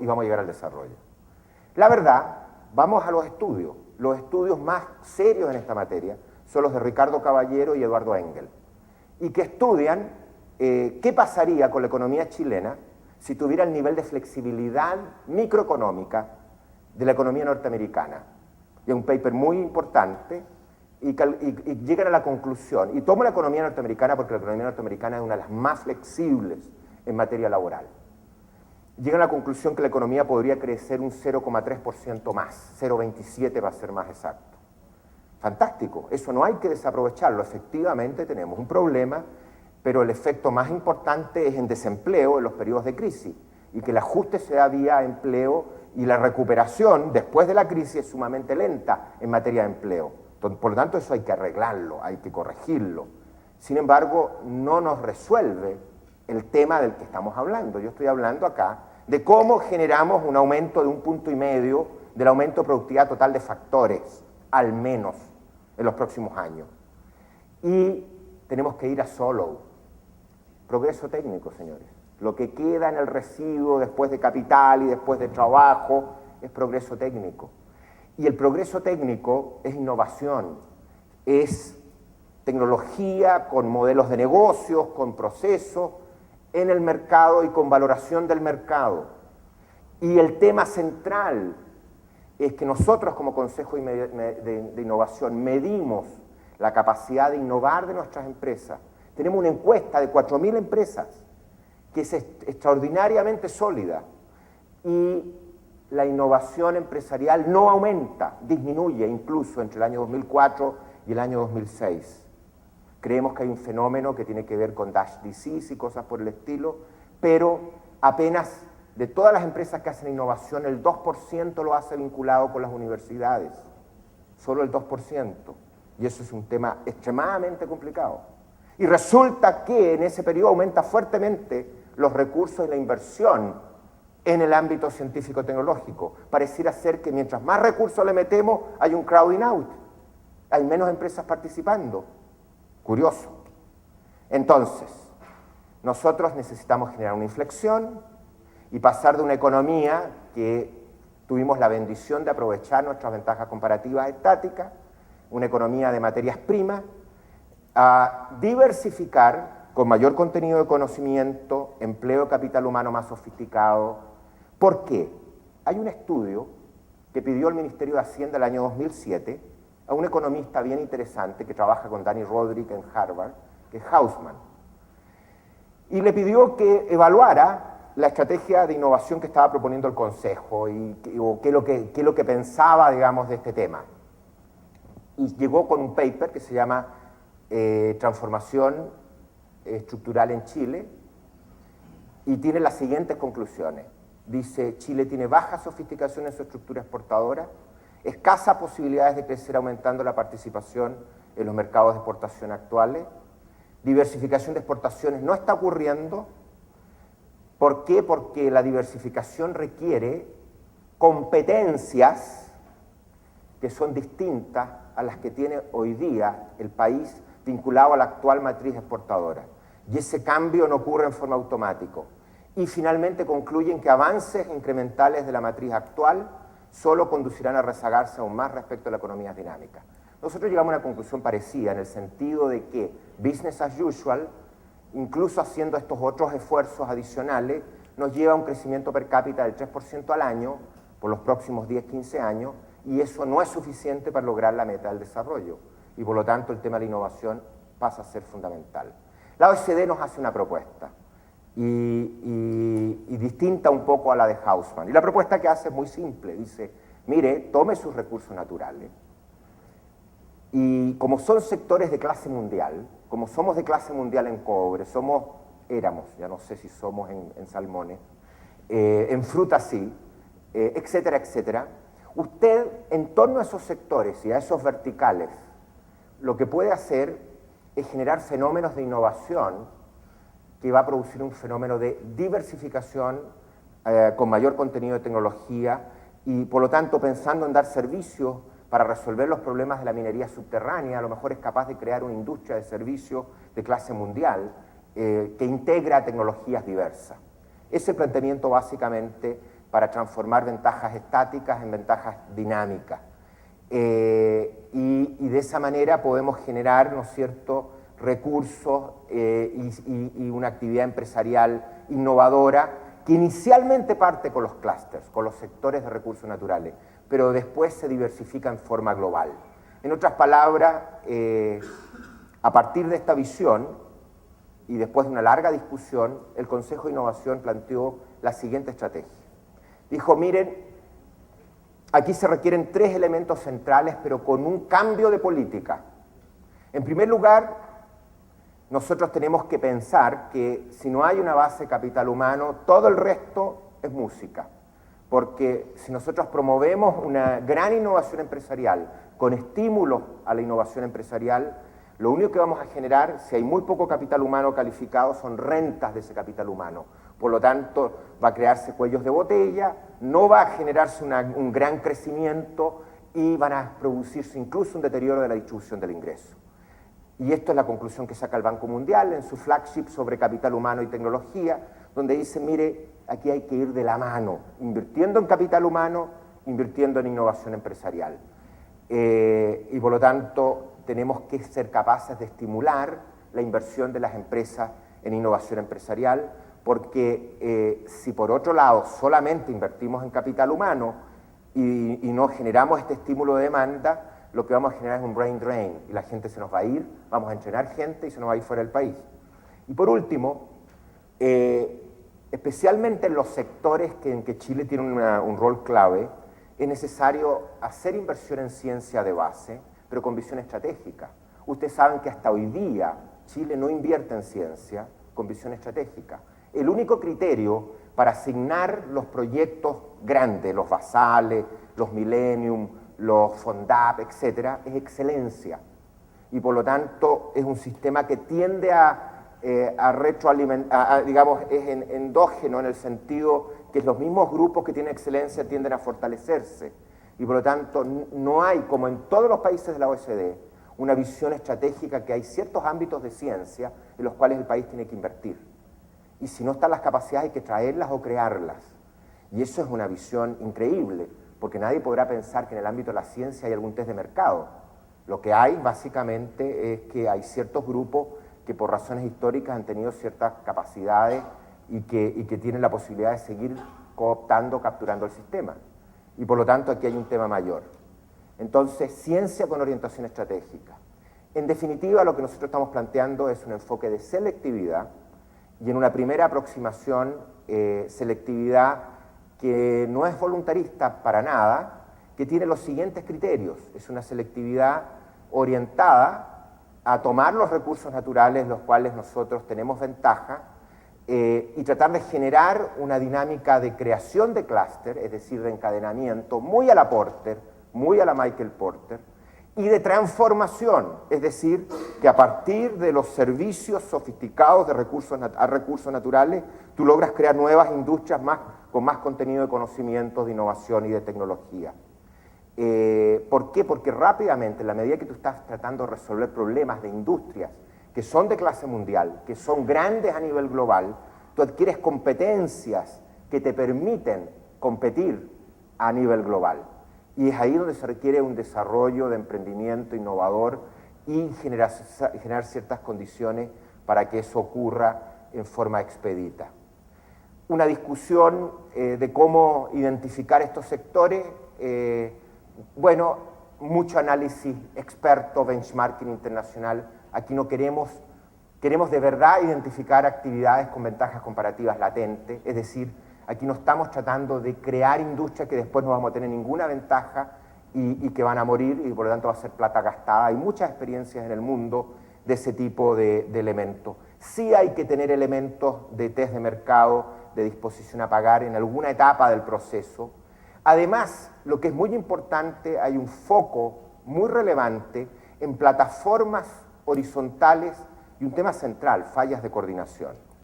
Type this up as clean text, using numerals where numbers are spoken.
y vamos a llegar al desarrollo. La verdad, vamos a los estudios más serios en esta materia son los de Ricardo Caballero y Eduardo Engel, y que estudian qué pasaría con la economía chilena si tuviera el nivel de flexibilidad microeconómica de la economía norteamericana. Y es un paper muy importante y llegan a la conclusión, y tomo la economía norteamericana porque la economía norteamericana es una de las más flexibles en materia laboral. Llegan a la conclusión que la economía podría crecer un 0,3% más, 0,27 va a ser más exacto. Fantástico, eso no hay que desaprovecharlo, efectivamente tenemos un problema, pero el efecto más importante es en desempleo en los periodos de crisis, y que el ajuste se da vía empleo y la recuperación después de la crisis es sumamente lenta en materia de empleo. Por lo tanto, eso hay que arreglarlo, hay que corregirlo. Sin embargo, no nos resuelve el tema del que estamos hablando. Yo estoy hablando acá de cómo generamos un aumento de 1,5 puntos del aumento de productividad total de factores, al menos, en los próximos años. Y tenemos que ir a solo progreso técnico, señores. Lo que queda en el residuo después de capital y después de trabajo es progreso técnico. Y el progreso técnico es innovación, es tecnología con modelos de negocios, con procesos en el mercado y con valoración del mercado. Y el tema central es que nosotros como Consejo de Innovación medimos la capacidad de innovar de nuestras empresas. Tenemos una encuesta de 4.000 empresas que es extraordinariamente sólida y la innovación empresarial no aumenta, disminuye incluso entre el año 2004 y el año 2006. Creemos que hay un fenómeno que tiene que ver con Dash disease y cosas por el estilo, pero apenas de todas las empresas que hacen innovación, el 2% lo hace vinculado con las universidades, solo el 2%, y eso es un tema extremadamente complicado. Y resulta que en ese periodo aumenta fuertemente los recursos y la inversión en el ámbito científico-tecnológico. Pareciera ser que mientras más recursos le metemos, hay un crowding out, hay menos empresas participando. Curioso. Entonces, nosotros necesitamos generar una inflexión y pasar de una economía que tuvimos la bendición de aprovechar nuestras ventajas comparativas estáticas, una economía de materias primas, a diversificar con mayor contenido de conocimiento, empleo de capital humano más sofisticado. ¿Por qué? Hay un estudio que pidió el Ministerio de Hacienda el año 2007 a un economista bien interesante que trabaja con Danny Roderick en Harvard, que es Hausman, y le pidió que evaluara la estrategia de innovación que estaba proponiendo el Consejo y qué es lo que pensaba, digamos, de este tema. Y llegó con un paper que se llama Transformación Estructural en Chile, y tiene las siguientes conclusiones. Dice: Chile tiene baja sofisticación en su estructura exportadora, escasas posibilidades de crecer aumentando la participación en los mercados de exportación actuales, diversificación de exportaciones no está ocurriendo. ¿Por qué? Porque la diversificación requiere competencias que son distintas a las que tiene hoy día el país vinculado a la actual matriz exportadora. Y ese cambio no ocurre en forma automática. Y finalmente concluyen que avances incrementales de la matriz actual solo conducirán a rezagarse aún más respecto a la economía dinámica. Nosotros llegamos a una conclusión parecida en el sentido de que business as usual, incluso haciendo estos otros esfuerzos adicionales, nos lleva a un crecimiento per cápita del 3% al año por los próximos 10-15 años, y eso no es suficiente para lograr la meta del desarrollo, y por lo tanto el tema de la innovación pasa a ser fundamental. La OECD nos hace una propuesta, y distinta un poco a la de Hausman, y la propuesta que hace es muy simple. Dice: mire, tome sus recursos naturales, y como son sectores de clase mundial, como somos de clase mundial en cobre, éramos, ya no sé si somos en salmones, en fruta sí, etcétera, etcétera, usted en torno a esos sectores y a esos verticales, lo que puede hacer es generar fenómenos de innovación que va a producir un fenómeno de diversificación con mayor contenido de tecnología, y por lo tanto pensando en dar servicios para resolver los problemas de la minería subterránea, a lo mejor es capaz de crear una industria de servicios de clase mundial que integra tecnologías diversas. Ese planteamiento básicamente para transformar ventajas estáticas en ventajas dinámicas. Y de esa manera podemos generar, ¿no es cierto?, recursos y una actividad empresarial innovadora que inicialmente parte con los clústeres, con los sectores de recursos naturales, pero después se diversifica en forma global. En otras palabras, a partir de esta visión y después de una larga discusión, el Consejo de Innovación planteó la siguiente estrategia. Dijo, miren, aquí se requieren 3 elementos centrales, pero con un cambio de política. En primer lugar, nosotros tenemos que pensar que si no hay una base de capital humano, todo el resto es música. Porque si nosotros promovemos una gran innovación empresarial con estímulos a la innovación empresarial, lo único que vamos a generar, si hay muy poco capital humano calificado, son rentas de ese capital humano. Por lo tanto, va a crearse cuellos de botella, no va a generarse un gran crecimiento y van a producirse incluso un deterioro de la distribución del ingreso. Y esto es la conclusión que saca el Banco Mundial en su flagship sobre capital humano y tecnología, donde dice, mire, aquí hay que ir de la mano, invirtiendo en capital humano, invirtiendo en innovación empresarial. Y por lo tanto, tenemos que ser capaces de estimular la inversión de las empresas en innovación empresarial, porque si por otro lado solamente invertimos en capital humano y no generamos este estímulo de demanda, lo que vamos a generar es un brain drain y la gente se nos va a ir, vamos a entrenar gente y se nos va a ir fuera del país. Y por último, especialmente en los sectores en que Chile tiene un rol clave, es necesario hacer inversión en ciencia de base, pero con visión estratégica. Ustedes saben que hasta hoy día Chile no invierte en ciencia con visión estratégica. El único criterio para asignar los proyectos grandes, los basales, los Millennium, los FONDAP, etcétera, es excelencia. Y por lo tanto es un sistema que tiende a retroalimentar, digamos, es endógeno en el sentido que los mismos grupos que tienen excelencia tienden a fortalecerse. Y por lo tanto no hay, como en todos los países de la OECD, una visión estratégica que hay ciertos ámbitos de ciencia en los cuales el país tiene que invertir. Y si no están las capacidades hay que traerlas o crearlas. Y eso es una visión increíble, porque nadie podrá pensar que en el ámbito de la ciencia hay algún test de mercado. Lo que hay básicamente es que hay ciertos grupos que por razones históricas han tenido ciertas capacidades y que tienen la posibilidad de seguir cooptando, capturando el sistema. Y por lo tanto aquí hay un tema mayor. Entonces, ciencia con orientación estratégica. En definitiva, lo que nosotros estamos planteando es un enfoque de selectividad y en una primera aproximación, selectividad que no es voluntarista para nada, que tiene los siguientes criterios. Es una selectividad orientada a tomar los recursos naturales, los cuales nosotros tenemos ventaja, y tratar de generar una dinámica de creación de clúster, es decir, de encadenamiento, muy a la Porter, muy a la Michael Porter, y de transformación, es decir, que a partir de los servicios sofisticados de recursos naturales, tú logras crear nuevas industrias con más contenido de conocimiento, de innovación y de tecnología. ¿Por qué? Porque rápidamente, en la medida que tú estás tratando de resolver problemas de industrias que son de clase mundial, que son grandes a nivel global, tú adquieres competencias que te permiten competir a nivel global. Y es ahí donde se requiere un desarrollo de emprendimiento innovador y generar ciertas condiciones para que eso ocurra en forma expedita. Una discusión de cómo identificar estos sectores, bueno, mucho análisis experto, benchmarking internacional. Aquí no queremos de verdad identificar actividades con ventajas comparativas latentes, es decir, aquí no estamos tratando de crear industrias que después no vamos a tener ninguna ventaja y que van a morir y por lo tanto va a ser plata gastada. Hay muchas experiencias en el mundo de ese tipo de elementos. Sí hay que tener elementos de test de mercado, de disposición a pagar en alguna etapa del proceso. Además, lo que es muy importante, hay un foco muy relevante en plataformas horizontales y un tema central, fallas de coordinación.